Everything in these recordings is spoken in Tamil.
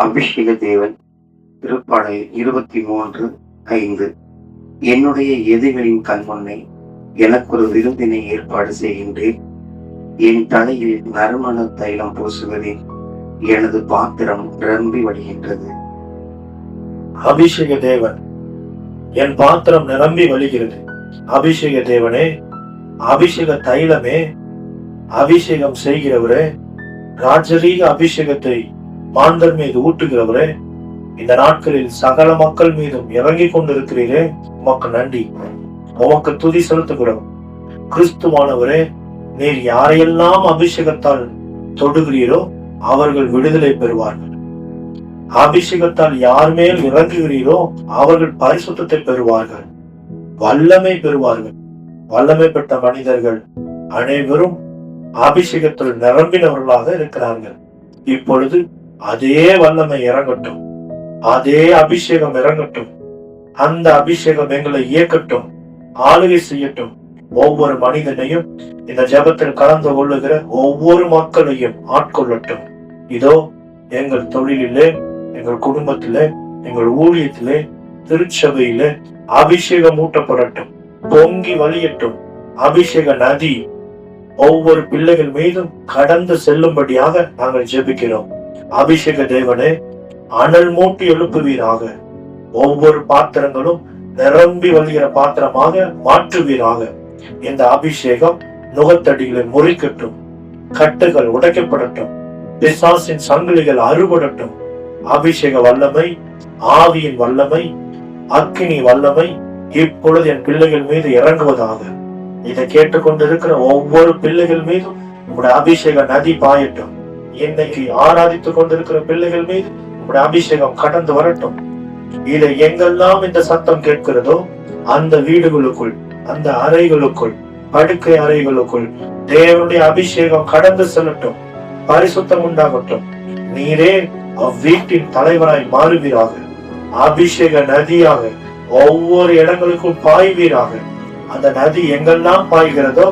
அபிஷேக தேவன். திருப்பாடல் 23:5. என்னுடைய எதிரிகளின் கண்முன்னே எனக்கொரு விருந்தினை ஏற்பாடு செய்கின்றேன். என் தலையில் நறுமண தைலம் பூசுவதில் எனது பாத்திரம் நிரம்பி வழிகின்றது. அபிஷேக தேவன், என் பாத்திரம் நிரம்பி வழிகிறது. அபிஷேக தேவனே, அபிஷேக தைலமே, அபிஷேகம் செய்கிறவரே, ராஜரீக அபிஷேகத்தை மாந்தர் மீது ஊட்டுகிறவரே, இந்த நாட்களில் சகல மக்கள் மீதும் இறங்கி கொண்டிருக்கிறீரே, உமக்கு நன்றி, உமக்கு துதி செலுத்துகிறோம். கிறிஸ்துவானவரே, நீர் யாரையெல்லாம் அபிஷேகத்தால் தொடுகிறீரோ அவர்கள் விடுதலை பெறுவார்கள். அபிஷேகத்தால் யார் மேல் இறங்குகிறீரோ அவர்கள் பரிசுத்தத்தை பெறுவார்கள், வல்லமை பெறுவார்கள். வல்லமை பெற்ற மனிதர்கள் அனைவரும் அபிஷேகத்தில் நிரம்பினவர்களாக இருக்கிறார்கள். இப்பொழுது அதே வல்லமை இறங்கட்டும், அதே அபிஷேகம் இறங்கட்டும். அந்த அபிஷேகம் எங்களை இயக்கட்டும், ஆளுகை செய்யட்டும். ஒவ்வொரு மனிதனையும், இந்த ஜெபத்தில் கலந்து கொள்ளுகிற ஒவ்வொரு மக்களையும் ஆட்கொள்ளட்டும். இதோ எங்கள் தொழிலிலே, எங்கள் குடும்பத்திலே, எங்கள் ஊழியத்திலே, திருச்சபையிலே அபிஷேகம் ஊட்டப்படட்டும், பொங்கி வழியட்டும். அபிஷேக நதி ஒவ்வொரு பிள்ளைகள் மீதும் கடந்து செல்லும்படியாக நாங்கள் ஜெபிக்கிறோம். அபிஷேக தேவனே, அனல் மூட்டி எழுப்புவீராக. ஒவ்வொரு பாத்திரங்களும் நிரம்பி வழிகிற பாத்திரமாக மாற்றுவீராக. இந்த அபிஷேகம் நுகத்தடிகளை முறிக்கட்டும், கட்டுகள் உடைக்கப்படட்டும், பிசாசின் சங்கிலிகள் அறுபடட்டும். அபிஷேக வல்லமை, ஆவியின் வல்லமை, அக்கினி வல்லமை இப்பொழுது என் பிள்ளைகள் மீது இறங்குவதாக. இதை கேட்டுக்கொண்டிருக்கிற ஒவ்வொரு பிள்ளைகள் மீதும் உங்களுடைய அபிஷேக நதி பாயட்டும். இன்னைக்கு ஆராதித்துக் கொண்டிருக்கிற பிள்ளைகள் மீது உங்களுடைய அபிஷேகம் கடந்து வரட்டும். இதை எங்கெல்லாம் இந்த சத்தம் கேட்கிறதோ அந்த வீடுகளுக்குள், அந்த அறைகளுக்குள், படுக்கை அறைகளுக்குள் தேவனுடைய அபிஷேகம் கடந்து செல்லட்டும், பரிசுத்தம் உண்டாகட்டும். நீரே அவ்வீட்டின் தலைவராய் மாறுவீராக. அபிஷேக நதியாக ஒவ்வொரு இடங்களுக்கும் பாய்வீராக. அந்த நதி எங்கெல்லாம் பாய்கிறதோ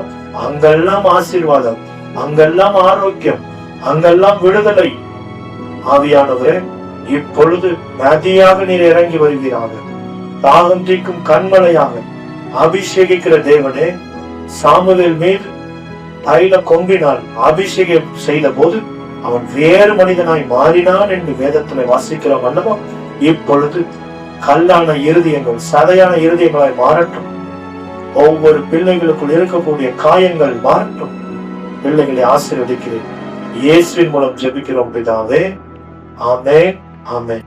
அங்கெல்லாம் ஆசீர்வாதம், அங்கெல்லாம் ஆரோக்கியம், அங்கெல்லாம் விடுதலை. ஆவியானவரே, இப்பொழுது நதியாக நீர் இறங்கி வருவீராக. தாகம் தீர்க்கும் கண்மலையாக அபிஷேகிக்கிற தேவனே, சாமுவேல் மீது தைல கொம்பினால் அபிஷேகம் செய்த போது அவன் வேறு மனிதனாய் மாறினான் என்று வேதத்துல வாசிக்கிறோம் அல்லவா? இப்பொழுது கல்லான இருதயங்கள் சதையான இருதயங்களாய் மாறட்டும். ஒவ்வொரு பிள்ளைகளுக்குள் இருக்கக்கூடிய காயங்கள் மாறட்டும். பிள்ளைகளை ஆசீர்வதிக்கிறேன். இயேசுவின் மூலம் ஜெபிக்கிறோம் பிதாவே. ஆமென், ஆமென்.